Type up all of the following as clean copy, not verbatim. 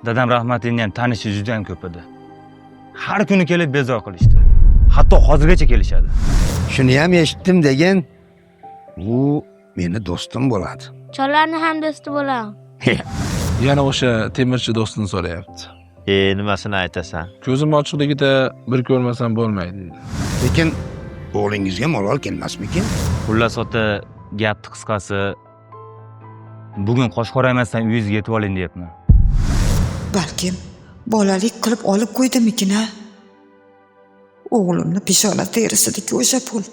Dadam rahmatlining ham tanishi juda ham ko'p edi. Har kuni kelib bezor qilishdi. Hatto hozirgacha kelishadi. Shuni ham eshitdim degan, u meni do'stim bo'ladi. Chollarni ham do'sti bo'laman. Yana o'sha temirchi do'stini so'rayapti. Nimasini aytasan? Ko'zim ochiqligida bir ko'rmasam bo'lmaydi deydi. Lekin o'g'lingizga malol kelmasmikin? Xullas ota, gapni qisqasi, bugun qosh qoramasdan uyingizga yetib oling deyapman. Balkim bolalik qilib olib qo'ydimikin-a? O'g'limni peshona terisidagi o'sha pul.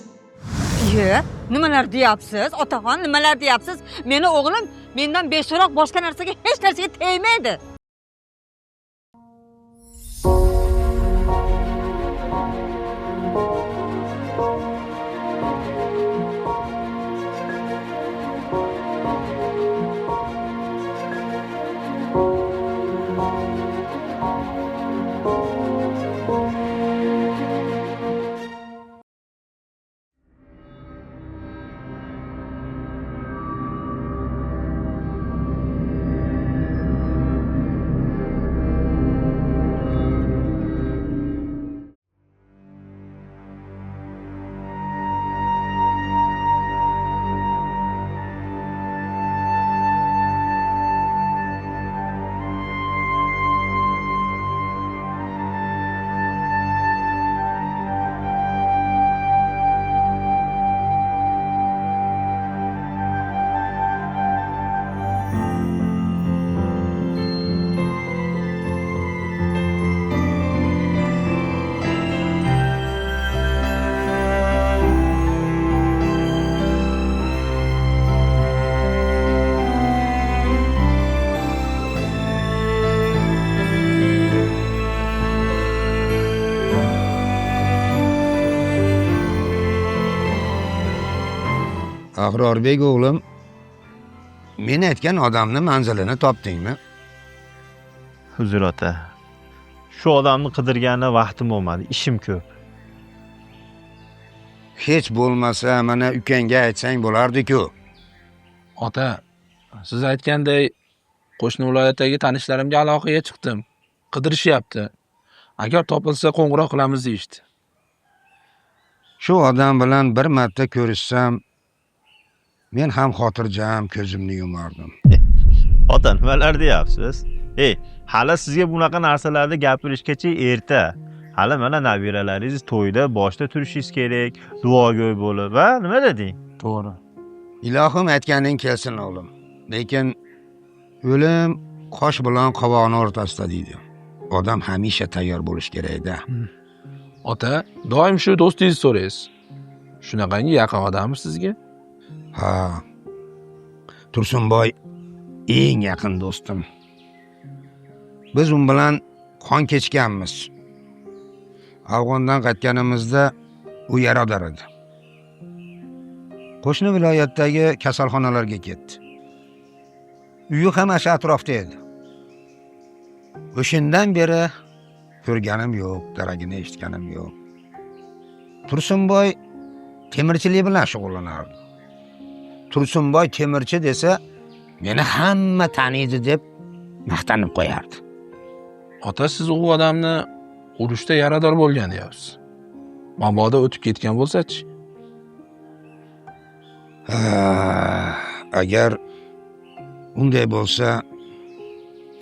Nimalar deyapsiz? Otaxon, nimalar deyapsiz? Meni o'g'lim mendan beso'roq boshqa narsaga hech narsaga tegmaydi. Ahrorbek o'g'lim, men aytgan odamni manzilini topdingmi? Huzur ota. Shu odamni qidirgani vaqtim bo'lmadi, ishim ko'p. Hech bo'lmasa mana ukangga aytsang bo'lardi-ku. Ota, siz aytganday qo'shni viloyatdagi tanishlarimga aloqaga chiqdim. Qidirishyapti. Agar topilsa qo'ng'iroq qilamiz deyishdi. Shu odam bilan bir marta ko'rishsam, men ham xotirjam ko'zimni yumardim. Ota, nimalar deyapsiz? Hali sizga bunaqa narsalarni gapirishgacha erta. Hali mana nabiralaringiz to'yda boshda turishingiz kerak, duogo'y bo'lib, va nima deding? To'g'ri. Ilohim aytganing kelsin o'g'lim. Lekin o'lim qosh bilan qovoqning o'rtasida deydi. Odam hamisha tayyor bo'lish kerak-da. Ota, doim shu do'stingizni so'raysiz. Shunaqangi yaqin odammi sizga? Ha. Tursunboy eng yaqin do'stim. Biz un bilan qon kechganmiz. Afg'ondan qaytganimizda u yarador edi. Qo'shni viloyatdagi kasalxonalarga ketdi. Uyi ham o'sha atrofda edi. O'shandan beri ko'rganim yo'q, daragini eshitganim yo'q. Tursunboy temirchilik bilan shug'ullanardi. Tursunboy temirchi desa, meni hamma taniydi deb maqtanib qo'yardi. Ota, siz u odamni urushda yarador bo'lgan deyapsiz. Mabodo o'tib ketgan bo'lsa-chi? Agar unday bo'lsa,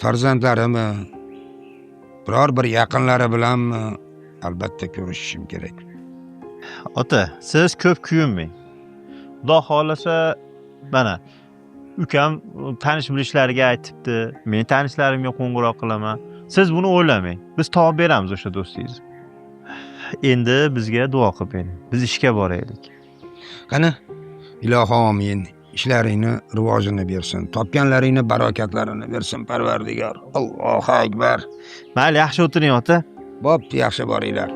farzandlarimi, biror bir yaqinlari bilanmi albatta ko'rishishim kerak. Ota, siz ko'p kuyinmang. Xudo xolasa, mana ukam tanish bilishlariga aytibdi. Men tanishlarimga qo'ng'iroq qilaman. Siz buni o'ylamang. Biz topib beramiz o'sha do'stingizni. Endi bizga duo qilib bering. Biz ishga boraylik. Qani, ilohim amin. Ishlaringni rivojini bersin. Topganlaringni barokatlarini bersin Parvardigor. Allohu akbar. Mayli, yaxshi o'tiring ota. Bo'pti, yaxshi boringlar.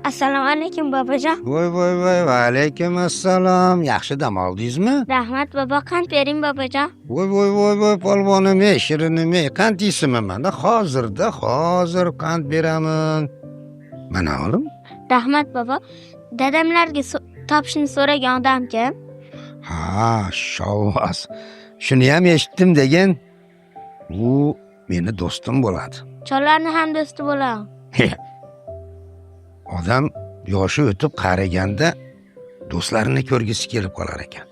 Assalomu alaykum bobojon. Voy, va alaykum assalom. Yaxshi dam oldingizmi? Rahmat bobo, qand bering bobojon. Voy, polvonim, shirinim, qand yeysiman mana hozir qand beraman. Mana olim. Rahmat bobo. Dadamlarga topishni so'ragan odam kim? Ha, shovvas. Shuni ham eshitdim degan. U meni do'stim bo'ladi. Chollarni ham do'sti bo'laman. Odam yoshi o'tib qariganda do'stlarini ko'rgisi kelib qolar ekan.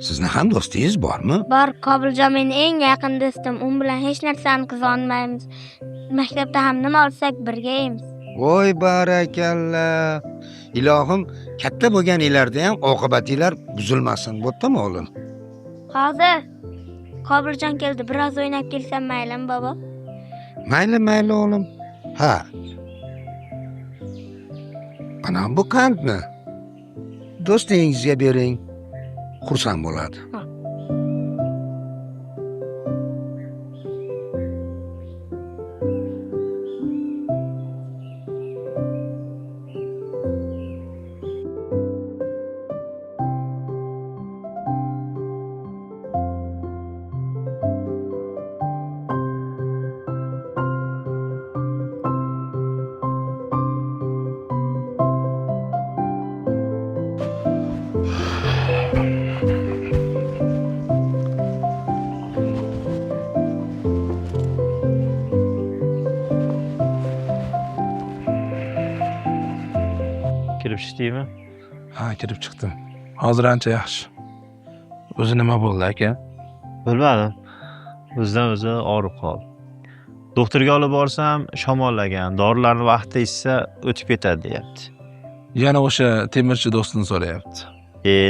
Sizni ham do'stingiz bormi? Bor, Qobiljon mening eng yaqin do'stim. U bilan hech narsani qila olmaymiz. Maktabda ham nima olsak birga yeymiz. Voy barakalla. Ilohim, katta bo'lganinglarda ham oqibatinglar buzilmasin, bo'ptimi o'g'lim? Hozir Qobiljon keldi, biroz o'ynab kelsam maylimi bobo? Mayli o'g'lim. Ha. Mana bu qandni do'stingizga bering. Xursand bo'ladi. Kirib chiqdingmi? Ha, kirib chiqdim. Hozir ancha yaxshi. O'zi nima bo'ldi aka? Bilmadim. O'zidan o'zi og'rib qoldi. Doktorga olib borsam, shamollagan, dorilarni vaqtida ichsa o'tib ketadi deyapti. Yana o'sha temirchi do'stini so'rayapti.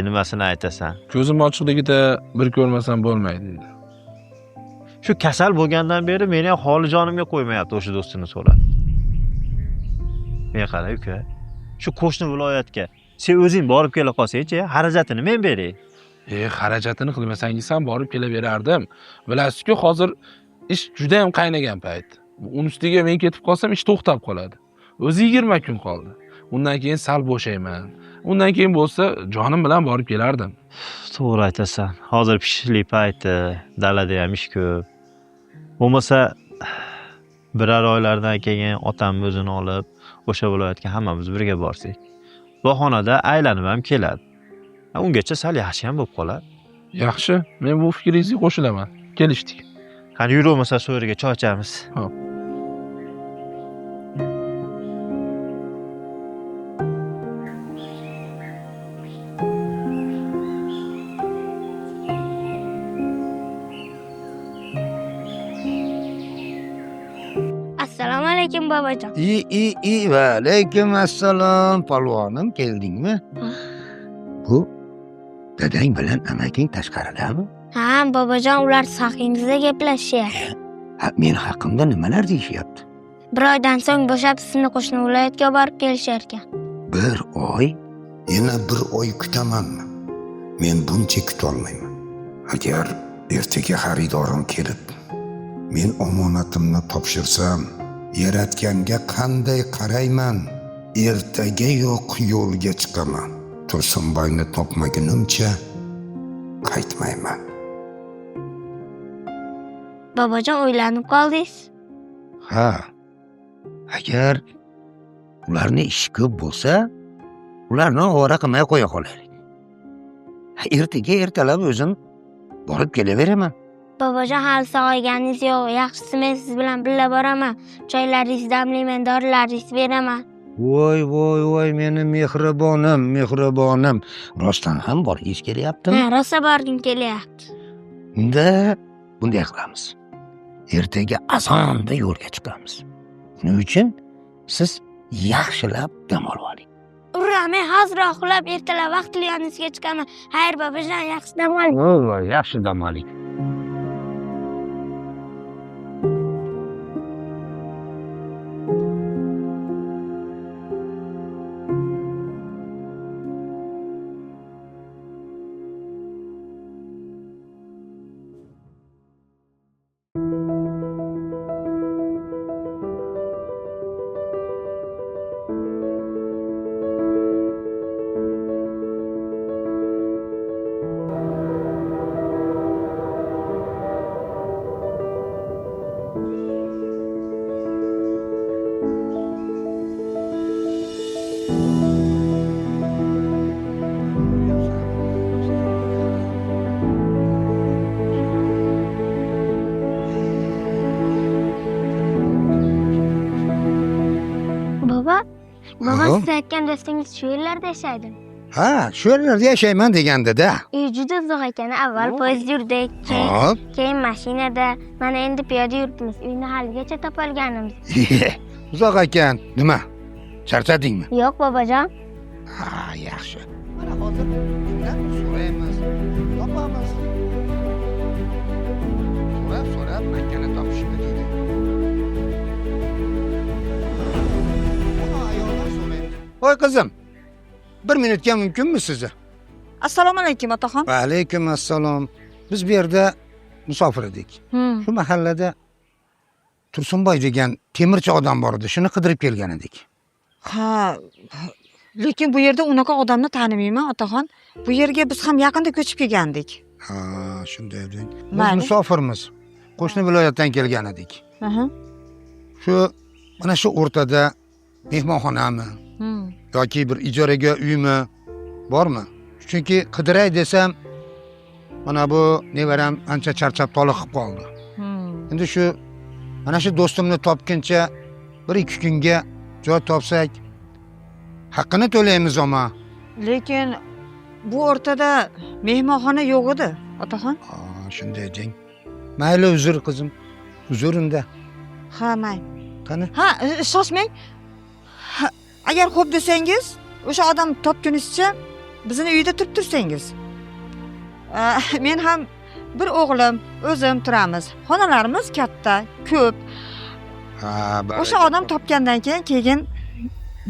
Nimasini aytasan? Ko'zim ochiqligida bir ko'rmasam bo'lmaydi deydi. Shu kasal bo'lgandan beri meni ham holi jonimga qo'ymayapti o'sha do'stini so'rab. Men qara uka. Shu qo'shni viloyatga sen o'zing borib kela qolsang-chi, xarajatini men beray. Xarajatini qilmasangiz ham borib kelaverardim. Bilasiz-ku, hozir ish juda ham qaynagan payt. Uni ustiga men ketib qolsam ish to'xtab qoladi. O'zi 20 kun qoldi. Undan keyin sal bo'shayman. Undan keyin bo'lsa jonim bilan borib kelardim. To'g'ri aytasan. Hozir pishishlik payti, dalada ham ish ko'p. Bo'lmasa birar oylardan keyin otam o'zini olib o'sha viloyatga hammamiz birga borsak. Bahonada aylanib ham keladi. Ungacha sal yaxshi ham bo'lib qoladi. Yaxshi, men bu fikringizga qo'shilaman. Kelishdik. Qani yur bo'lmasa so'riga choy ichamiz. Xo'p. Assalomu alaykum bobojon. Va alaykum assalom. Polvonim, keldingmi? Bu dadang bilan amaking tashqaridami? Ha, bobojon, ular saqingizda gaplashyapti. Men haqimda nimalar deyishyapti? Bir oydan so'ng bo'shab sizni qo'shni viloyatga borib kelishar ekan. Bir oy? Yana bir oy kutamanmi? Men buncha kutolmayman. Agar ertaga xaridorim kelib, men omonatimni topshirsam, yaratganga qanday qarayman? Ertaga yo'q yo'lga chiqaman. Tursunboyni topmagunimcha qaytmayman. Bobojon, o'ylanib qoldingiz? Ha. Agar ularning ishi ko'p bo'lsa, ularni ovora qilmay qo'ya qolaylik. Ertaga ertalab o'zim borib kelaveraman. Bobojon, hali sog'ayganingiz yo'q. Yaxshisi men siz bilan birga boraman. Choylaringizni damlayman, dorilaringizni beraman. Voy, meni mehribonim. Rostdan ham boringiz kelyaptimi? Ha, rosa borgim kelyapti. Unda bunday qilamiz. Ertaga azonda yo'lga chiqamiz. Shuning uchun siz yaxshilab dam olib oling. Ura, men hozir uxlab ertalab vaqtli yoningizga chiqaman. Xayr bobojon, yaxshi dam oling. Voy, yaxshi dam oling. Baba Oğlum. siz aytgan do'stingiz shu yerlarda yashaydi. Ha, shu yerlarda yashayman deganda-da. Juda uzoq ekan. Avval poyezd yurdik, Hop. keyin mashinada, mana endi piyoda yuribmiz. Uyni haligacha topolganimiz. Uzoq ekan. Nima? Charchadingmi? Yo'q bobojon. Ha, yaxshi. Mana hozir kimdan so'raymiz, topamiz. So'rab Makkani topishibdi deydi. Buni ayollar so'raymiz. Voy qizim, 1 minutga mumkinmi sizni? Assalomu alaykum otaxon. Va alaykum assalom. Biz bu yerda musofir edik. Shu mahallada Tursunboy degan temirchi odam bor edi. Shuni qidirib kelgan edik. Ha, lekin bu yerda unaqa odamni tanimayman otaxon. Bu yerga biz ham yaqinda ko'chib kelgandik. Ha, shunday deng. Biz Mayli. musofirmiz. Qo'shni viloyatdan kelgan edik. Aha. Shu mana shu o'rtada mehmonxonami yoki bir ijaraga uymi bormi? Chunki qidiray desam, mana bu nevaram ancha charchab toliqib qoldi. Endi mana shu do'stimni topguncha 1-2 kunga joy topsak, haqqini to'laymiz ama. Lekin bu o'rtada mehmonxona yo'q edi, otaxon. Ha, shunday deng. Mayli, uzr qizim. Uzr-unda. Ha, mayli. Qani? Ha, shoshmang. Agar xo'p desangiz, o'sha odam topgunizcha bizni uyda turib tursangiz. Men ham bir o'g'lim, o'zim turamiz. Xonalarimiz katta, ko'p. Ha, O'sha odam topgandan keyin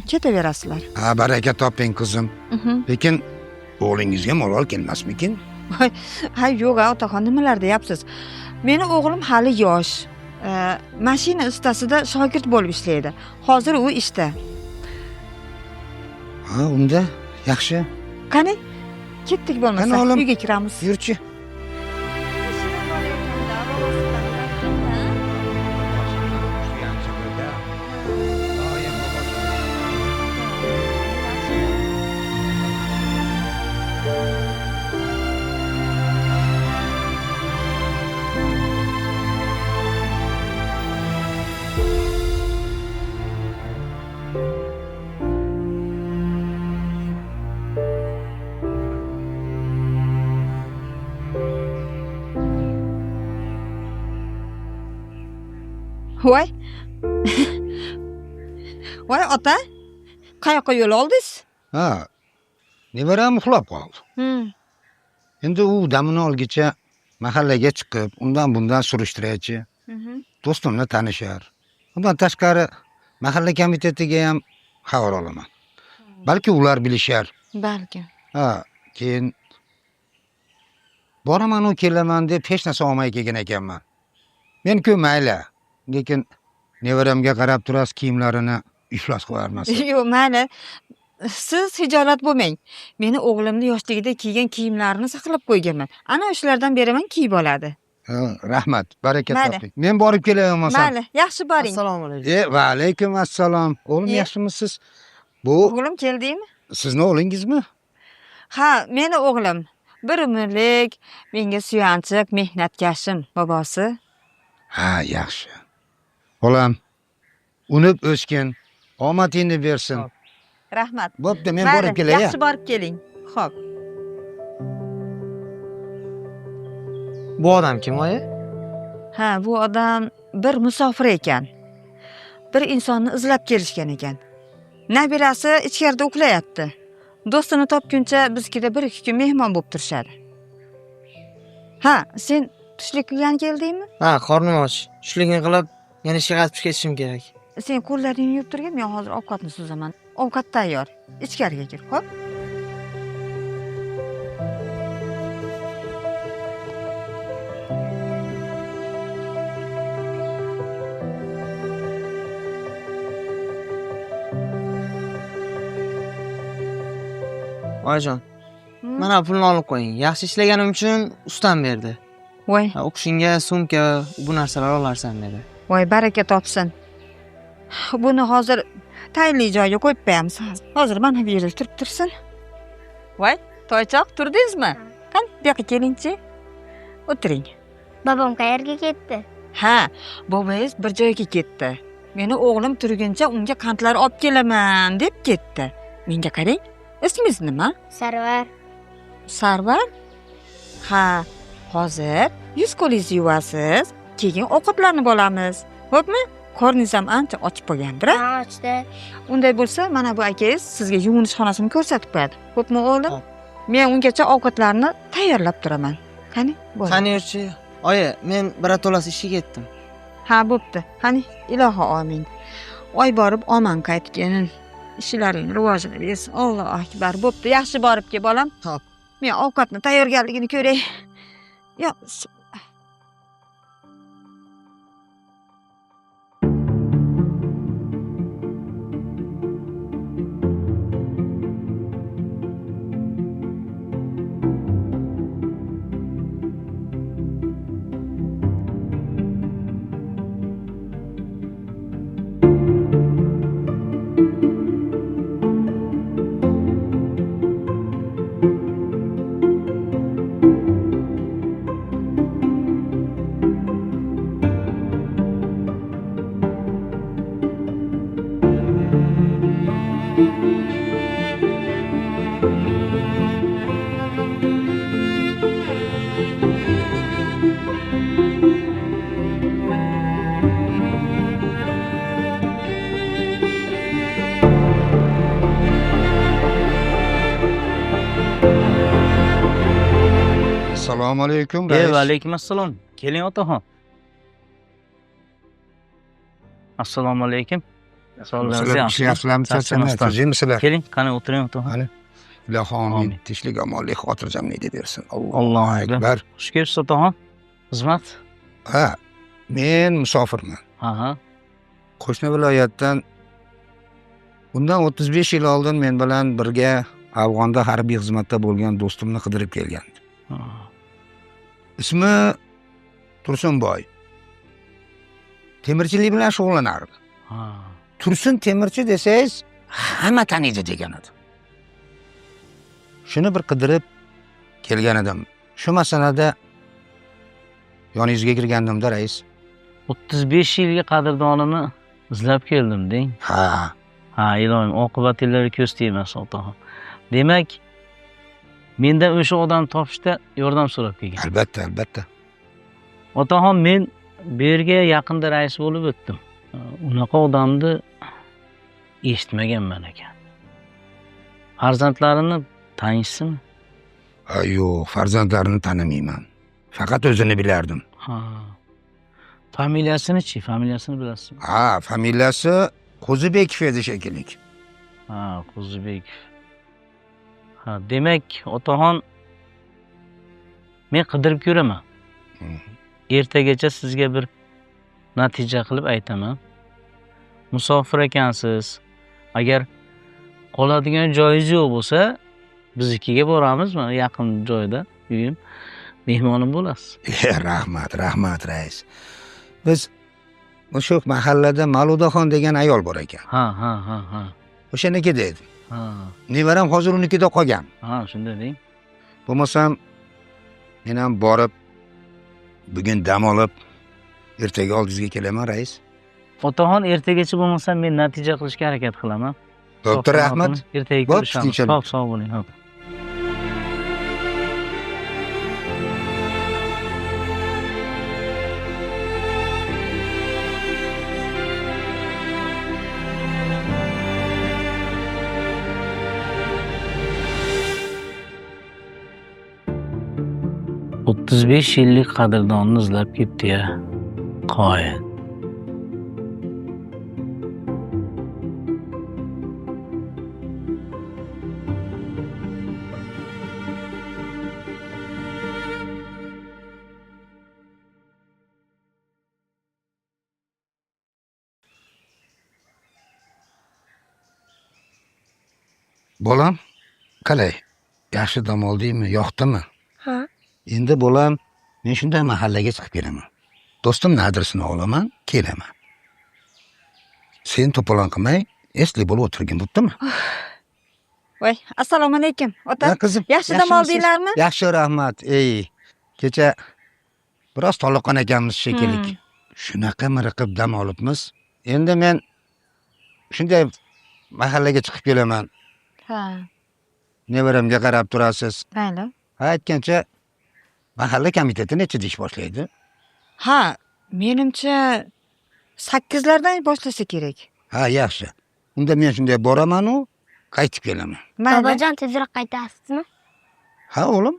ketaverasizlar. Ha, baraka toping qizim. Lekin o'g'lingizga malol kelmasmikin? Ha, yo'q, otaxon, nimalar deyapsiz? Meni o'g'lim hali yosh. Mashina ustasida shogird bo'lib ishlaydi. Hozir u ishda. Ha, unda yaxshi. Qani, ketdik bo'lmasa, Qani, o'g'lim. uyga kiramiz. Yurchi. Voy. Voy ota. Qayoqqa yo'l oldingiz? Ha. Nevaram uxlab qoldi. Endi u damini olgicha mahallaga chiqib, undan bundan surishtiraychi. Do'stimni tanishar. Undan tashqari mahalla komitetiga ham xabar olaman. Balki ular bilishar. Balki. Ha, keyin boraman u kelaman deb hech narsa olmay kelgan ekanman. Men-ku mayli, lekin nevaramga qarab turasiz kiyimlarini iflos qilib yubormasin. Yo'q, mayli. Siz hijolat bo'lmang. Meni o'g'limni yoshligida kiygan kiyimlarini saqlab qo'yganman. Ana o'shalardan beraman, kiyib oladi. Ha, rahmat, baraka Mayli. toping. Men borib kelaman. Mayli, yaxshi boring. Assalomu alaykum. Va alaykum assalom. O'g'lim, Ye. yaxshimisiz? Bu O'g'lim keldingmi? sizni o'g'lingizmi? Ha, meni o'g'lim. Bir umrlik, menga suyanchiq, mehnatkashim bobosi. Ha, yaxshi. Bolam, unib o'sgin, omadingni bersin. Rahmat. Bo'pti, men Mayli, borib kelay. yaxshi borib keling. Xo'p. Bu odam kim oyi? Ha, bu odam bir musofir ekan. Bir insonni izlab kelishgan ekan. Nabirasi ichkarida uxlayapti. Do'stini topguncha bizkida 1-2 kun mehmon bo'lib turishadi. Ha, sen tushlik qilgan keldingmi? Ha, qornim och. Tushligini qilib, yana ishga qaytib ketishim kerak. Sen qo'llaringni yuvib turgin, men hozir ovqatni suzaman. Ovqat tayyor. Ichkariga kir, xo'p? Oyijon, mana pulni olib qo'ying. Yaxshi ishlaganim uchun ustam berdi. Voy, O'qishingga sumka, bu narsalar olarsan dedi. voy, baraka topsin. Buni hozir tayinli joyga qo'yib qo'yamiz. Hozir mana bu yerda turib tursin. Voy, toychoq, turdingizmi? Qani, bu yoqqa kelingchi. O'tiring. Bobom qayerga ketdi? Ha, bobangiz bir joyga ketdi. Meni o'g'lim turguncha unga qandlar olib kelaman deb ketdi. Menga qarang. Ismingiz nima? Sarvar. Sarvar? Ha, hozir yuz-qo'lingizni yuvasiz, keyin ovqatlarni bo'lamiz. Xo'pmi? Qorningiz ham ancha ochib qolgandir. Ha, ochdi. Unday bo'lsa, mana bu akangiz sizga yuvinish xonasini ko'rsatib qo'yadi. Xo'pmi, o'g'lim? Men ungacha ovqatlarni tayyorlab turaman. Qani, bo'ling. Qani yurchi. Oyi, men birato'lasi ishga ketdim. Ha, bo'pti. Qani, ilohi omin. Oy borib omon qaytgin. Ishlaring rivojini bersin. Allohu akbar. Bo'pti, yaxshi borib kel, bolam. Xo'p. Men ovqatni tayyorgarligini ko'ray. Yo, Assalomu alaykum. Va alaykum assalom. Keling otaxon. Assalomu alaykum. Ishlayapsizlarmi? Charchamayapsizlar. Keling, qani o'tiring otaxon. Ilohi omin. Amin. Tinchlik, omonlik, xotirjamlik deb bersin. Allohu akbar. Xush kelibsiz otaxon. Xizmat? Ha, men musofirman. Ha. Qo'shni viloyatdan bundan 35 yil oldin men bilan birga Afg'onda harbiy xizmatda bo'lgan do'stimni qidirib kelgandi. Ismi Tursunboy. Temirchilik bilan shug'ullanardi. Tursun temirchi desangiz, hamma taniydi degan edi. Shuni bir qidirib kelgan edim. Shu masalada yoningizga kirgandimda, rais. 35 yilga qadrdonini izlab keldim deng. Ha, ilohim, oqibatinglarga ko'z tegmas otaxon. Demak, mendan o'sha odam topishda yordam so'rab kelgan. Albatta. Otaxon, men bu yerga yaqinda rais bo'lib o'tdim. Unaqa odamni eshitmaganman ekan. Farzandlarini tanishsizmi? Yo'q, farzandlarini tanimayman. Faqat o'zini bilardim. Ha. Familiyasini-chi? Familiyasini bilasizmi? Ha, familiyasi Qo'zibekov edi shekilli. Ha, Qo'zibekov. Ha, demak, otaxon, men qidirib ko'raman. Ertagacha sizga bir natija qilib aytaman. Musofir ekansiz. Agar qoladigan joyingiz yo'q bo'lsa, biznikiga boramiz, mana yaqin joyda uyim, mehmonim bo'lasiz. Rahmat, rais. Biz o'sha mahallada Maludaxon degan ayol bor ekan. Ha. O'shaniki deydi. Ha. Nevaram hozir unikida qolgan. Ha, shunday deng. Bo'lmasam, men ham borib bugun dam olib ertaga oldingizga kelaman, rais. Otaxon, ertagacha bo'lmasa men natija qilishga harakat qilaman. Doktor, rahmat. Ertaga ko'rishamiz. Sog' bo'ling. Xo'p. O'ttiz 35 yillik qadrdonni izlab ketdi-ya. Qoyil. Bolam, qalay? Yaxshi dam oldingmi? Yoqdimi? Ha. Endi bolam, men shunday mahallaga chiqib kelaman. Do'stimning adresini olaman, kelaman. Sen to'polon qilmay, esli bo'lib o'tirgin, bo'ptimi? Voy, assalomu alaykum. Ota, qizim, yaxshi dam oldinglarmi? Yaxshi, rahmat. Kecha biroz toliqqan ekanmiz shekilli. Shunaqa miriqib dam olibmiz. Endi men shunday mahallaga chiqib kelaman. Ha, Nevaramga qarab turasiz. mayli. Ha, aytgancha mahalla komiteti nechida ish boshlaydi? Ha, menimcha 8lardan boshlasa kerak. Ha, yaxshi. Unda men shunday boraman-u, qaytib kelaman. Mayli. Bobojon tezroq qaytasizmi? Ha, o'g'lim.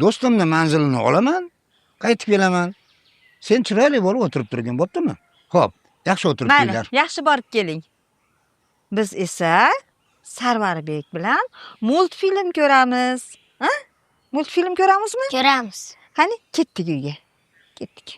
Do'stimning manzilini olaman, qaytib kelaman. Sen chiroyli bo'lib o'tirib turgan bo'ptimi? Xo'p, yaxshi o'tirib Mayli, turinglar. yaxshi borib keling. Biz esa Sarvarbek bilan multfilm ko'ramiz. Ha? Multfilm ko'ramizmi? Ko'ramiz. Qani, ketdik uyga. Ketdik.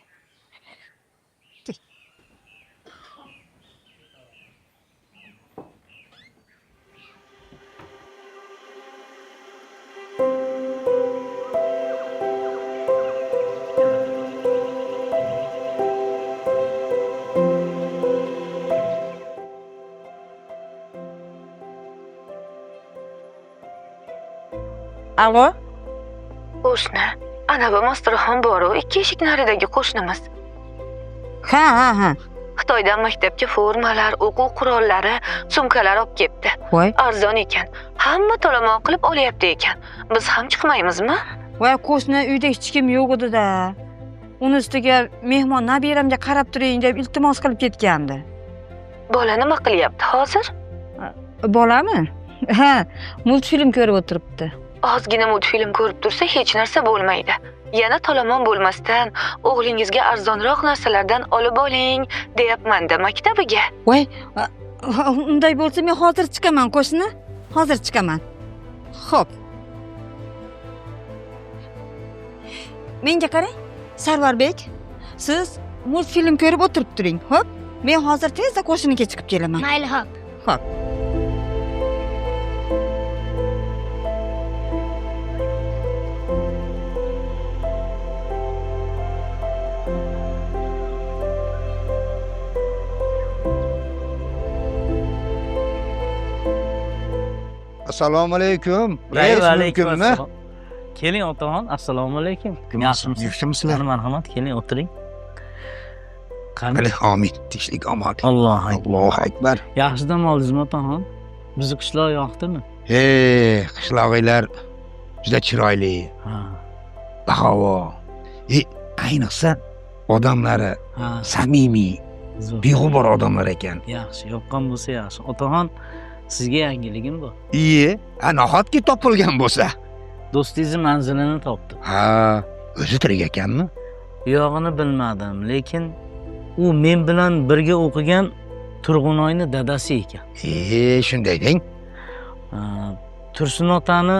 Alo? Qo'shni, ana bu Masturxon bor-u, 2 eshik naridagi qo'shnimiz. Ha. Xitoydan maktabga formalar, o'quv qurollari, sumkalar olib kelibdi. Voy, Arzon ekan. Hamma to'lama qilib olyapti ekan. Biz ham chiqmaymizmi? voy qo'shni uyda hech kim yo'q edi-da. Uni ustiga mehmon nabiramga qarab turing deb iltimos qilib ketgandi. Bola nima qilyapti hozir? Bolami? Ha, multfilm ko'rib o'tiribdi. Ozgina multfilm ko'rib tursa hech narsa bo'lmaydi. Yana to'lamon bo'lmasdan o'g'lingizga arzonroq narsalardan olib oling, deyapman-da maktabiga. Voy, unday bo'lsa men hozir chiqaman qo'shni. Hozir chiqaman. Xo'p. Menga qarang, Sarvarbek, siz multfilm ko'rib o'tirib turing, xo'p? Men hozir tezda qo'shniga chiqib kelaman. Mayli, xo'p. Xo'p. Assalomu alaykum. Rais mumkinmi? assalom. Keling otaxon, assalomu alaykum. Yaxshimisiz? Yaxshimisizlar? Marhamat, keling o'tiring. Qani, amin. Tinchlik, omon. Allohu akbar. Allohu akbar. Yaxshi dam oldingizmi otaxon? Bizni qishloq yoqdimi? Qishlog'inglar juda chiroyli, Ha. bahavo. Ayniqsa odamlari Ha. samimiy, zo'r. beg'ubor odamlar ekan. Yaxshi, yoqqan bo'lsa yaxshi. Otaxon, sizga yangiligim bor. Nahotki topilgan bo'lsa. Do'stingizni manzilini topdim. Ha, o'zi tirik ekanmi? Yog'ini bilmadim, lekin u men bilan birga o'qigan Turg'unoyning dadasi ekan. Shunday deng. Tursun otani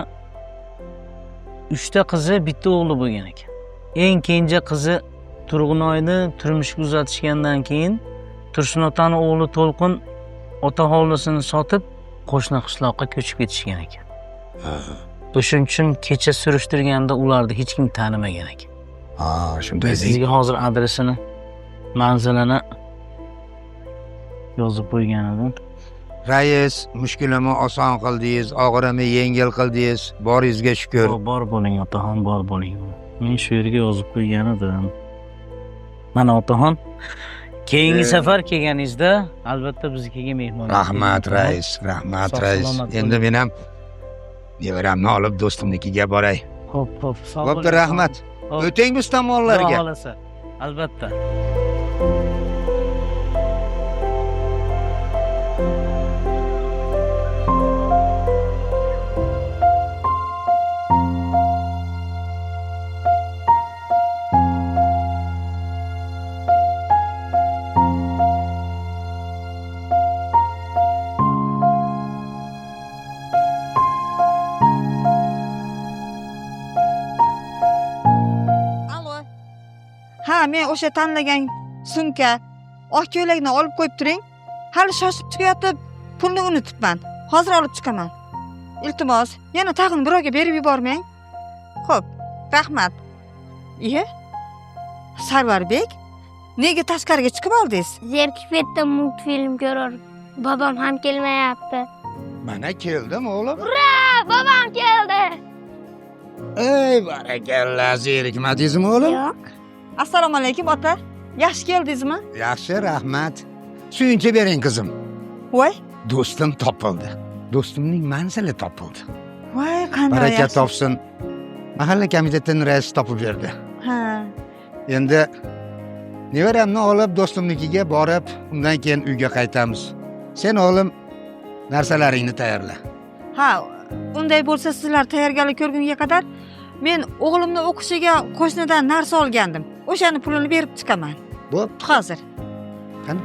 3 ta qizi, bitta o'g'li bo'lgan ekan. Eng kenja qizi Turg'unoyni turmushga uzatishgandan keyin Tursun otani o'g'li To'lqin ota hovlisini sotib qo'shni qishloqqa ko'chib ketishgan ekan. O'shuning uchun kecha surishtirganda ularni hech kim tanimagan ekan. Shunday deng. Sizga hozir adresini, manzilini yozib qo'ygan edim. Rais, mushkulimni oson qildingiz, og'irimni yengil qildingiz. Boringizga shukr. Bor bo'ling otaxon, bor bo'ling. Men shu yerga yozib qo'ygan edim. Mana otaxon, keyingi safar kelganingizda albatta bizga mehmon. Rahmat rais, rahmat rais. Endi men ham nevaramni olib do'stimnikiga boray. Xo'p. Bo'pti, rahmat. O'ting biz tomonlarga. Xudo xolasa. Albatta. Ha, men o'sha tanlagan sumka, oq ko'ylakni olib qo'yib turing. Hali shoshib chiqayotib, pulni unutibman. Hozir olib chiqaman. Iltimos, yana tag'in birovga berib yubormang. Xo'p, rahmat. Sarvarbek, nega tashqariga chiqib oldingiz? Zerikib ketdim multfilm ko'rar. Bobom ham kelmayapti. Mana keldim o'g'lim. Ura, bobom keldi. Ey, barakalla, zerikmadingizmi o'g'lim? Yo'q. Assalomu alaykum ota. Yaxshi keldingizmi? Yaxshi, rahmat. Suyunchi bering qizim. Voy, Do'stim topildi. Do'stimning manzili topildi. voy, qanday Baraka yaxshi. topsin. Mahalla komitetining raisi topib berdi. Ha. Endi nevaramni olib do'stimnikiga borib, undan keyin uyga qaytamiz. Sen o'g'lim narsalaringni tayyorla. Ha, unday bo'lsa sizlar tayyorgarlik ko'rgunga qadar men o'g'limni o'qishiga qo'shnidan narsa olgandim. O'shani pulini berib chiqaman. Bo'pti. Hozir. Qani?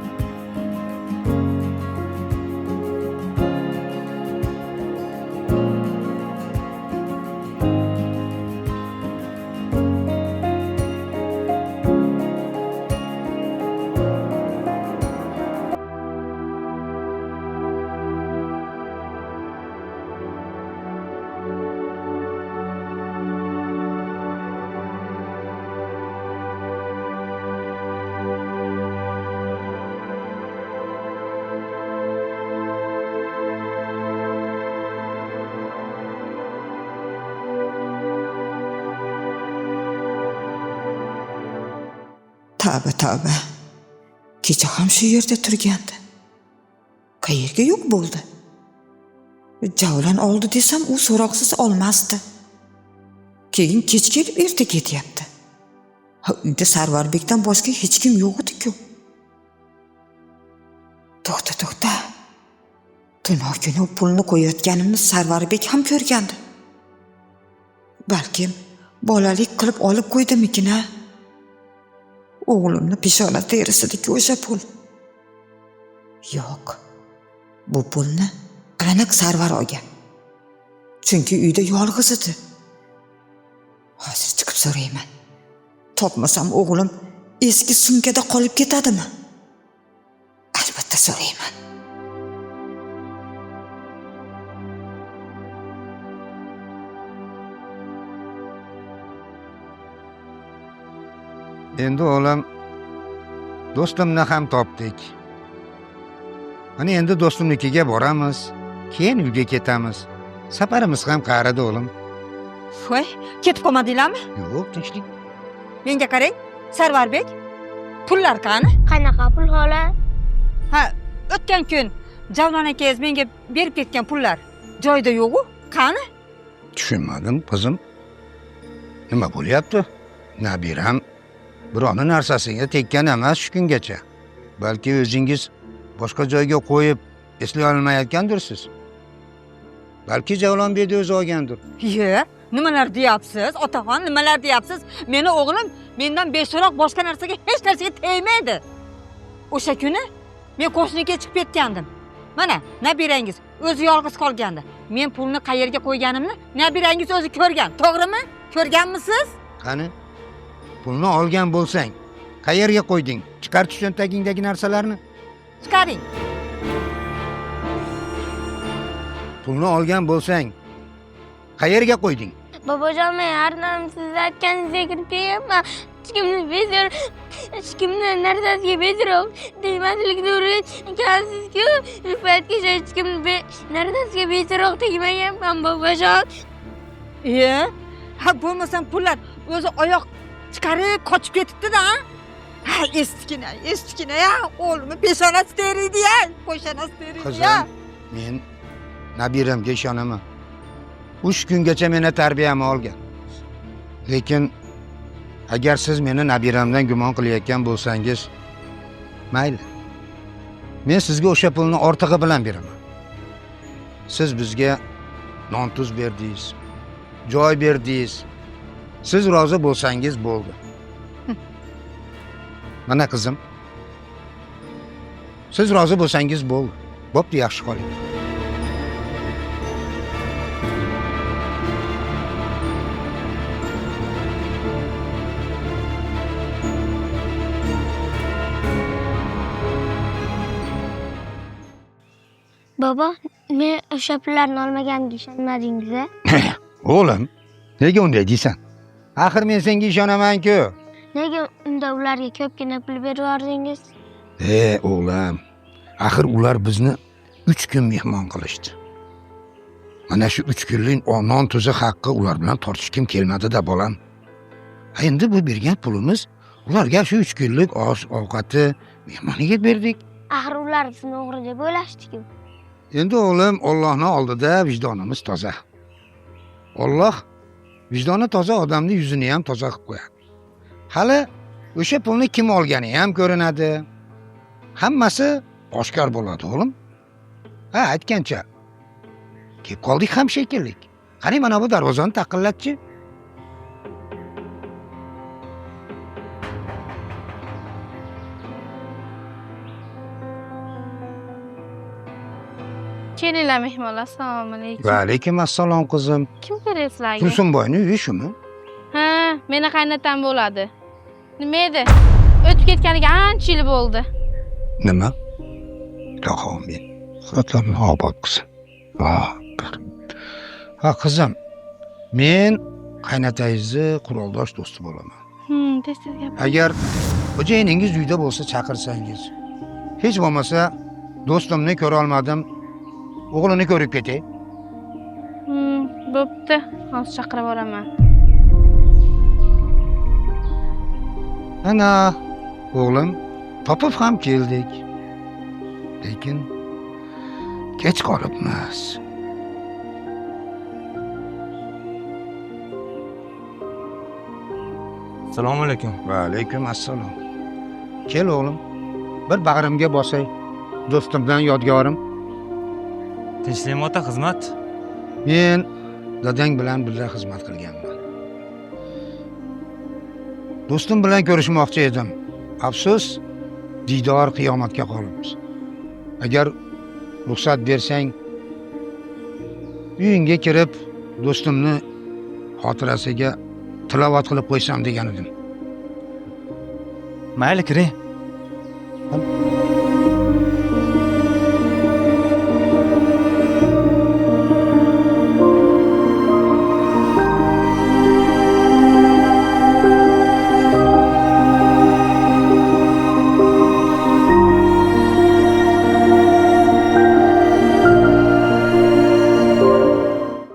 Tavba. Kecha ham shu yerda turgandi. Qayerga yo'q bo'ldi? Javlan oldi desam, u so'roqsiz olmasdi. Keyin kech kelib erta ketyapti. Ha, uyda Sarvarbekdan boshqa hech kim yo'q edi-ku. To'xta. Tunov kuni pulni qo'yayotganimni Sarvarbek ham ko'rgandi. Balkim bolalik qilib olib qo'ydimikin-a? O'g'limni peshona terisidagi o'sha pul. Yo'q. Bu pulni aniq Sarvar olgan. Chunki uyda yolg'iz edi. Hozir chiqib so'rayman. Topmasam o'g'lim eski sumkada qolib ketadimi? Albatta so'rayman. Endi o'g'lim do'stimni ham topdik. Mana endi do'stimnikiga boramiz, keyin uyga ketamiz. Safarimiz ham qaridi o'g'lim. Voy, ketib qolmadinglarmi? Yo'q, tinchlik. Menga qarang, Sarvarbek. Pullar qani? Qanaqa pul xola? Ha, o'tgan kun Javlon akangiz menga berib ketgan pullar joyida yo'q-ku? Qani? Tushunmadim, qizim. Nima bo'lyapti? Nabiram birovning narsasiga tekkan emas shu kungacha. Balki o'zingiz boshqa joyga qo'yib eslay olmayotgandirsiz. Balki Javlonbekni o'zi olgandir. Yo'q, nimalar deyapsiz? Otaxon, nimalar deyapsiz? Meni o'g'lim mendan beso'roq boshqa narsaga hech narsaga tegmaydi. O'sha kuni men qo'shniga chiqib ketgandim. Mana, nabirangiz o'zi yolg'iz qolgandi. Men pulni qayerga qo'yganimni nabirangiz o'zi ko'rgan. To'g'rimi? Ko'rganmisiz? Qani? Pulni olgan bo'lsang, qayerga qo'yding? Chiqar cho'ntagingdagi narsalarni. Chiqaring. Pulni olgan bo'lsang, qayerga qo'yding? Bobojon, men har doim siz aytganingizga kirib kelyapman. Hech kimni narsasiga beziroq tegmaslikni o'rgatgansizku. Bu paytgacha hech kimni narsasiga beziroq tegmaganman, bobojon. Ha, bo'lmasam pullar o'zi oyoq chiqarib qochib ketibdi-da. Ha, eskina ya. O'g'limni peshonasi teriydi-ya. Qo'shanasi teriydi-ya. Qizim, men nabiramga ishonaman. 3 kungacha meni tarbiyamni olgan. Lekin agar siz meni nabiramdan gumon qilayotgan bo'lsangiz, mayli. Men sizga o'sha pulni ortig'i bilan beraman. Siz bizga non tuz berdingiz, joy berdingiz. Siz rozi bo'lsangiz bo'ldi. Mana qizim. Siz rozi bo'lsangiz bo'ldi. Bo'pti, yaxshi qoling. Bobo, men o'sha pullarni olmaganiga ishonmadingiz-a? O'g'lim, nega unday deysan? Axir men senga ishonaman-ku. Nega unda ularga ko'pgina pul berib yordingiz? O'g'lim, axir ular bizni 3 kun mehmon qilishdi. Mana shu 3 kunlik non tuzi haqqi ular bilan tortishkim kelmadi-da, bolam. Endi bu bergan pulimiz ularga shu 3 kunlik osh ovqati mehmoniga berdik. Axir ular bizni o'g'ri deb o'ylashdi-ku. Endi o'g'lim, Allohning oldida vijdonimiz toza. Alloh vijdoni toza odamning yuzini ham toza qilib qo'yadi. Hali o'sha pulni kim olgani ham ko'rinadi. Hammasi oshkor bo'ladi, o'g'lim. Ha, aytgancha. Kelib qoldik ham shekilli. Qani mana bu darvozani taqillatchi. Kelinglar mehmonlar, assalomu alaykum. Va alaykum assalom qizim. Kim kerak sizlarga? Tursunboyning uyi shumi? Ha, meni qaynatam bo'ladi. Nima edi? O'tib ketganiga ancha yil bo'ldi. Nima? Ilohim men. Xotlarni obod qilsin. Va ha qizim, men qaynatangizni quroldosh do'sti bo'laman. Tez-tez gap. Agar xo'jayiningiz uyda bo'lsa chaqirsangiz, hech bo'lmasa do'stimni ko'ra olmadim, o'g'lini ko'rib ketay. Bo'pti. Hozir chaqirib boraman. Ana, o'g'lim, topib ham keldik. Lekin kech qolibmiz. Assalomu alaykum. Va alaykum assalom. Kel o'g'lim, bir bag'rimga bosay. Do'stimdan yodgorim. Tinchlikmi ota, xizmat? Men dadang bilan birga xizmat qilganman. Do'stim bilan ko'rishmoqchi edim. Afsus, diydor qiyomatga qolibmiz. Agar ruxsat bersang, uyingga kirib, do'stimni xotirasiga tilovat qilib qo'ysam degan edim. Mayli, kiring.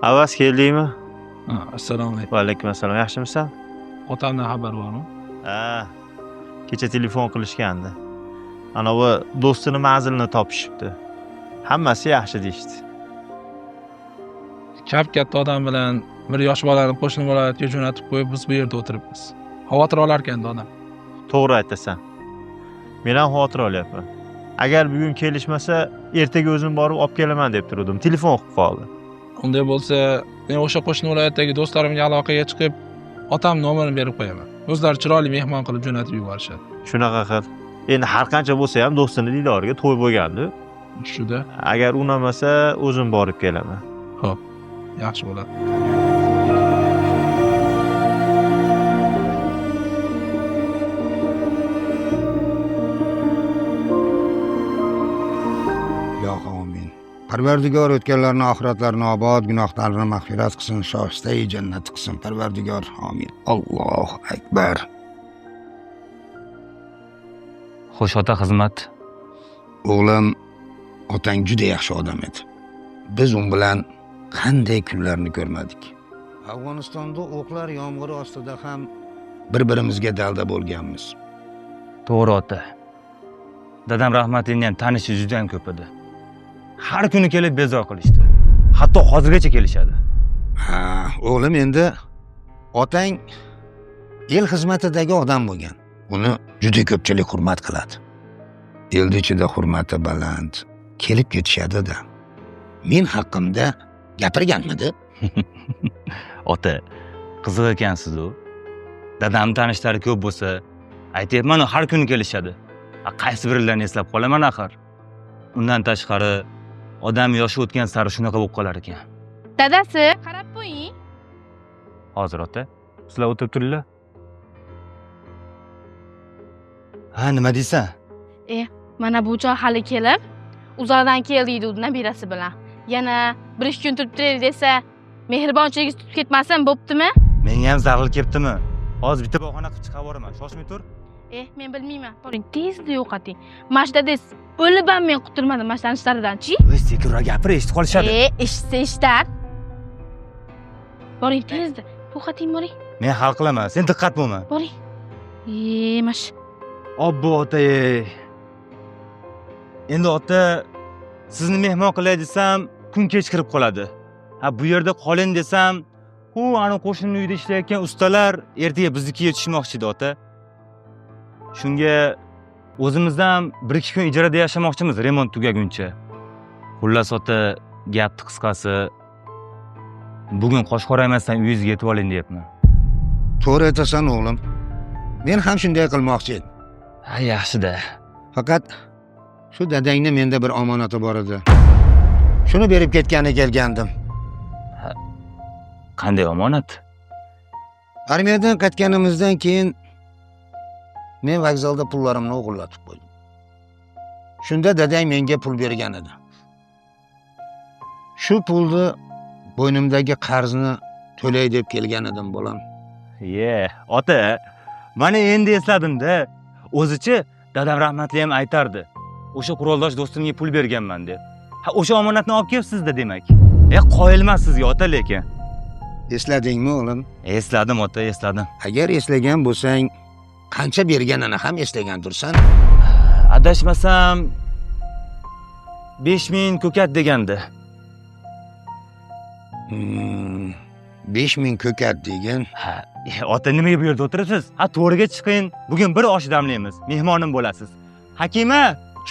Avaz keldingmi? Assalomu alaykum. Va alaykum assalom. Yaxshimisan? Otamdan xabar bormi? Ha. Kecha telefon qilishgandi. Ana bu do'stini manzilini topishibdi. Hammasi yaxshi deyishdi. Katta odam bilan bir yosh bolani qo'shni viloyatga jo'natib qo'yib, biz bu yerda o'tiribmiz. Xavotir olar ekan odam. To'g'ri aytasan. Men ham xavotir olyapman. Agar bugun kelishmasa, ertaga o'zim borib olib kelaman deb turdim. Telefon qilib qoldi. Unday bo'lsa, men o'sha qo'shni viloyatdagi do'stlarimga aloqaga chiqib, otam nomerini berib qo'yaman. O'zlari chiroyli mehmon qilib jo'natib yuborishadi. Shunaqa qil. Endi har qancha bo'lsa ham do'stini diydoriga to'y bo'lgandi. Shuda. Agar unamasa, o'zim borib kelaman. Xo'p, yaxshi bo'ladi. Amin. Parvardigor o'tganlarni oxiratlarini obod, gunohlarini mag'firat qilsin, shohistay jannat qilsin. Parvardigor, amin. Allohu akbar. Xo'sh, ota, xizmat. O'g'lim, otang juda yaxshi odam edi. Biz u bilan qanday kunlarni ko'rmadik. Afg'onistonda o'qlar yomg'iri ostida ham bir-birimizga dalda bo'lganmiz. To'g'ri, ota. Dadam rahmatlining ham tanishi juda ham ko'p edi. Har kuni kelib bezor qilishdi. Hatto hozirgacha kelishadi. Ha, o'g'lim, endi otang el xizmatidagi odam bo'lgan. Uni juda ko'pchilik hurmat qiladi. El ichida hurmati baland, kelib ketishadi-da. Men haqqimda gapirganmidi? Ota, qiziq ekansiz-ku. Dadam tanishlari ko'p bo'lsa, aytayapman, har kuni kelishadi. Qaysi birilarni eslab qolaman axir. Undan tashqari, odam yoshi o'tgan sari shunaqa bo'lib qolar ekan. Dadasi, qarab qo'ying. Hozir ota, sizlar o'tirib turinglar. Ha, nima deysan? Mana bu joy hali kelib, uzoqdan keldi deydi nabirasi bilan. Yana 1-2 kun turib turaylik desa, mehribonchiligingiz tutib ketmasin, bo'ptimi? Menga ham zaril kelibdimi? Hozir bitta bahona qilib chiqib boraman. Shoshmay tur. Men bilmayman. Boring, tezda yo'qoting. Mashdadingiz o'lib ham men qutulmadim mashdanishlaridan-chi? Voy, sekinroq gapir, eshitib qolishadi. Eshitsa eshitar. Boring, tezda. Yo'qoting, boring. Men hal qilaman. Sen diqqat bo'lma. Boring. Mash. Obbo ota. Endi ota sizni mehmon qilay desam, kun kech kirib qoladi. Ha, bu yerda qoling desam, ana qo'shni uyda ishlayotgan ustalar ertaga biznikiga tushmoqchi edi ota. Shunga o'zimizdan 1-2 kun ijarada yashamoqchimiz remont tugaguncha. Xullas ota, gapni qisqasi, bugun qosh qoraymasdan uyingizga yetib oling deyapman. To'g'ri aytasan o'g'lim. Men ham shunday qilmoqchi edim. Ha, yaxshi-da. Faqat shu dadangni menda bir omonati bor edi. Shuni berib ketgani kelgandim. Qanday omonat? Armiyadan qaytganimizdan keyin men vokzalda pullarimni o'g'irlatib qo'ydim. Shunda dadang menga pul bergan edi. Shu pulni bo'ynimdagi qarzni to'lay deb kelgan edim, bolam. Ota, mana endi esladim-da. O'zichi dadam rahmatli ham aytardi. O'sha quroldosh do'stimga pul berganman deb. Ha, o'sha omonatni olib kelibsiz-da demak. Qoyilman sizga ota lekin. Esladingmi o'g'lim? Esladim ota, esladim. Agar eslagan bo'lsang, qancha berganini ham eslagan tursan. Adashmasam 5000 ko'kat degandi. 5000 ko'kat degan. Ha, ota nimaga bu yerda o'tirasiz? Ha, to'riga chiqing. Bugun bir osh damlaymiz. Mehmonim bo'lasiz. Hakima,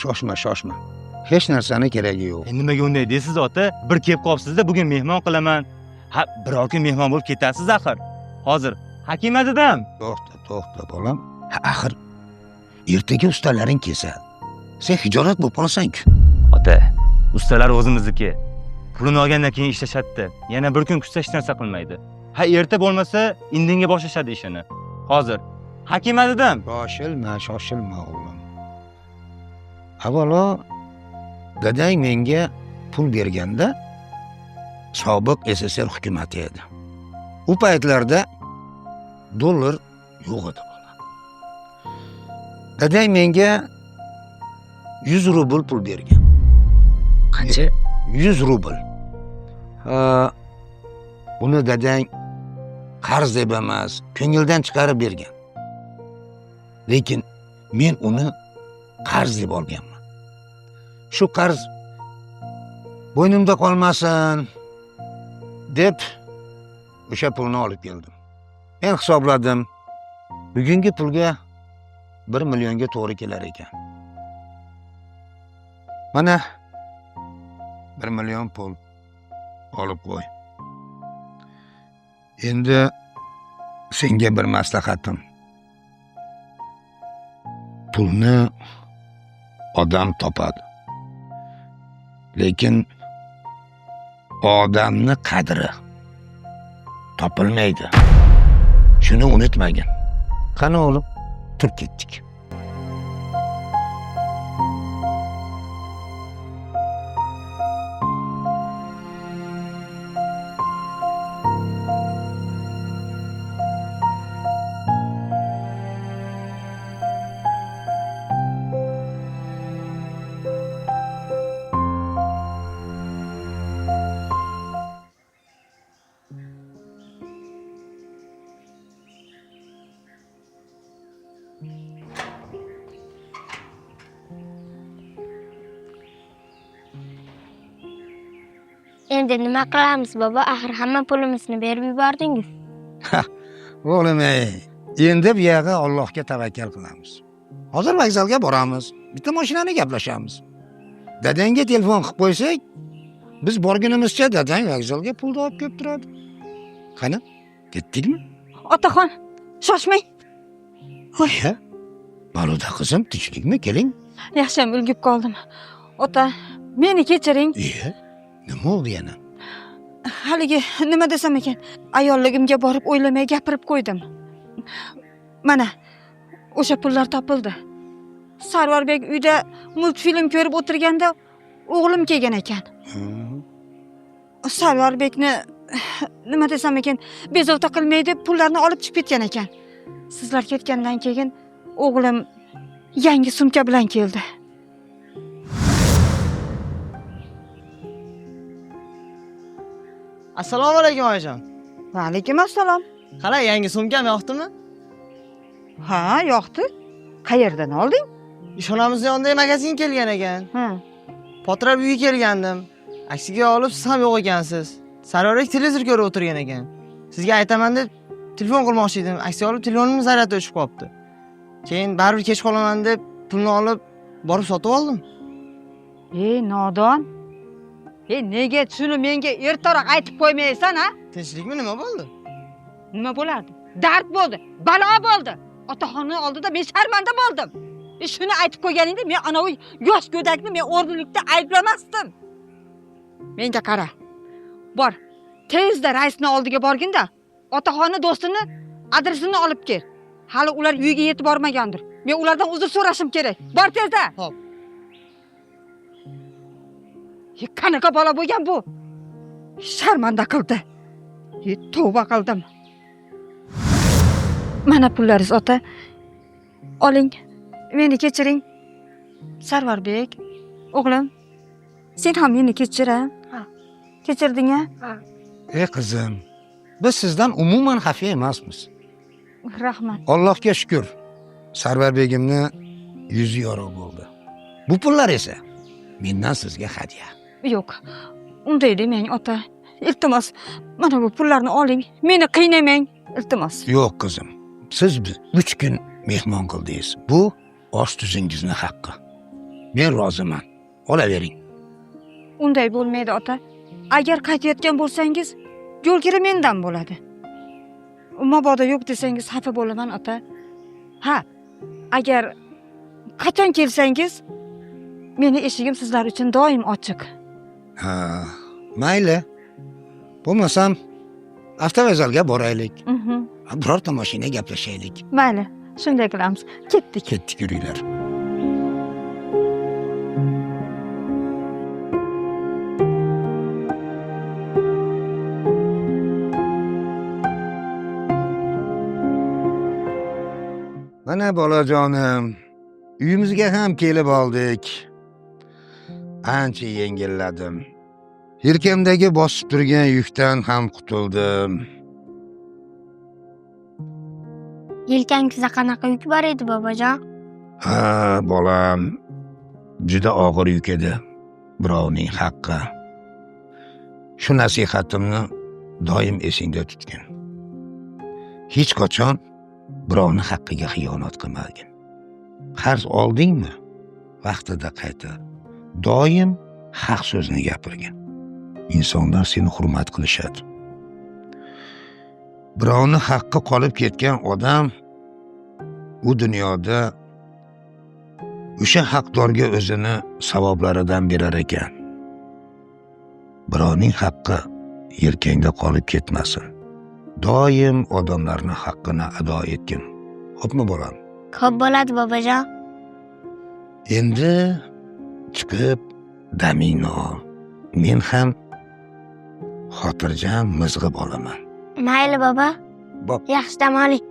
Shoshma. Hech narsani keragi yo'q. Nimaga unday deysiz ota? Bir kelib qolibsiz-da, bugun mehmon qilaman. Ha, biror kun mehmon bo'lib ketasiz axir. Hozir Hakima dedam. To'xta bolam. Ha, axir ertaga ustalaring kelsa, sen hijolat bo'lib qolasan-ku. Ota, ustalar o'zimizniki. Pulini olgandan keyin ishlashadi. Yana bir kun kutsa hech narsa qilmaydi. Ha, erta bo'lmasa indinga boshlashadi ishini. Hozir Hakima dedam. Shoshilma o'g'lim. Avvalo dadang menga pul berganda sobiq SSR hukumati edi. U paytlarda dollar yo'q edi. Dadang menga 100 rubl pul bergan. Qancha? 100 rubl. Buni dadang qarz deb emas, ko'ngildan chiqarib bergan. Lekin men uni qarz deb olganman. Shu qarz bo'ynimda qolmasin deb o'sha pulni olib keldim. Men hisobladim. Bugungi pulga 1 millionga to'g'ri kelar ekan. Mana 1 million pul olib qo'y. Endi senga bir maslahatim. Pulni odam topadi. Lekin odamni qadri topilmaydi. Shuni unutmagin. Qani o'g'lim, turib ketdik. Endi nima qilamiz baba? Axir hamma pulimizni berib yubordingiz. O'g'lim, endi bu yerga Allohga tavakkal qilamiz. Hozir vokzalga boramiz. Bitta mashinani gaplashamiz. Dadangga telefon qilib qo'ysak, biz borgunimizcha dadang vokzalga pulni olib kelib turadi. Qani, ketdikmi? Otaxon, shoshmang. Ho'ya. Baloda qizim, tinchlikmi? Keling. Yaxshiyam ulgib qoldim. Ota, meni kechiring. Nima oldu yana? Haligi nima desam ekan, ayolligimga borib o'ylamay gapirib qo'ydim. Mana o'sha pullar topildi. Sarvarbek uyda multfilm ko'rib o'tirganda o'g'lim kelgan ekan. Sarvarbekni nima desam ekan, bezovta qilmay deb pullarni olib chiqib ketgan ekan. Sizlar ketgandan keyin o'g'lim yangi sumka bilan keldi. Assalomu alaykum oyijon. Va alaykum assalom. Qalay, yangi sumkam yoqdimi? Ha, yoqdi. Qayerdan olding? ishxonamizni yonida magazin kelgan ekan. Potrab uyga kelgandim. Aksiga olib siz ham yo'q ekansiz. Sarvarak televizor ko'rib o'tirgan ekan. Sizga aytaman deb telefon qilmoqchi edim. Aksiga olib telefonimning zaryadi o'chib qolibdi. Keyin baribir kech qolaman deb pulni olib borib sotib oldim. Nodon. Nega shuni menga ertaroq aytib qo'ymaysan, ha? Tinchlikmi, nima bo'ldi? Nima bo'lardi? Dard bo'ldi, balo bo'ldi. Otaxonning oldida men sharmanda bo'ldim. Shuni aytib qo'yganingda men anavi yosh go'dakni men o'rnilikda ayblamasdim. Menga qara. Bor. Tezda raisning oldiga borginda, otaxonni do'stini adresini olib kel. Hali ular uyiga yetib bormagandir. Men ulardan uzr so'rashim kerak. Bor tezda. Xo'p. Qanaqa bola bo'lgan bu? Sharmanda qildi. Tavba qildim. Mana pullaringiz, ota. Oling. Meni kechiring. Sarvarbek, o'g'lim, sen ham meni kechir, ha? Kechirding-a? Qizim, biz sizdan umuman xafa emasmiz. Rahmat. Allohga shukr. Sarvar begimni yuzi yorug' bo'ldi. Bu pullar esa mendan sizga hadya. Yo'q. Unday demang, ota. Iltimos, mana bu pullarni oling. Meni qiynamang, iltimos. Yo'q qizim. Siz 3 kun mehmon qildingiz. Bu osh tuzingizni haqqi. Men roziman. Olavering. Unday bo'lmaydi, ota. Agar qaytayotgan bo'lsangiz, yo'l kira mendan bo'ladi. Mabodo yo'q desangiz xafa bo'laman, ota. Ha, agar qachon kelsangiz, meni eshigim sizlar uchun doim ochiq. Ha, mayli. Bo'lmasam avtovokzalga boraylik. Birorta mashina gaplashaylik. Mayli, shunday qilamiz. Ketdik. Ketdik, yuringlar. Mana bolajonim, uyimizga ham kelib oldik. Ancha yengilladim. Yelkamdagi bosib turgan yukdan ham qutuldim. Yelkangizda qanaqa yuk bor edi, bobojon? Ha, bolam, juda og'ir yuk edi. Birovning haqqi. Shu nasihatimni doim esingda tutgin. Hech qachon birovning haqqiga xiyonat qilmagin. Qarz oldingmi? Vaqtida qaytar. Doim haq so'zni gapirgin. İnsanlar seni hurmat qilishadi. Birovning haqqi qolib ketgan odam u dunyoda o'sha haqdorga o'zini savoblaridan berar ekan. Birovning haqqi yelkangda qolib ketmasin. Doim odamlarning haqqini ado etgin. Xo'pmi bolam? Xo'p bo'ladi, bobojon. Endi chiqib damingni ol. Men ham xotirjam mizg'ib olaman. Mayli, bobo. Bop. Yaxshi dam oling.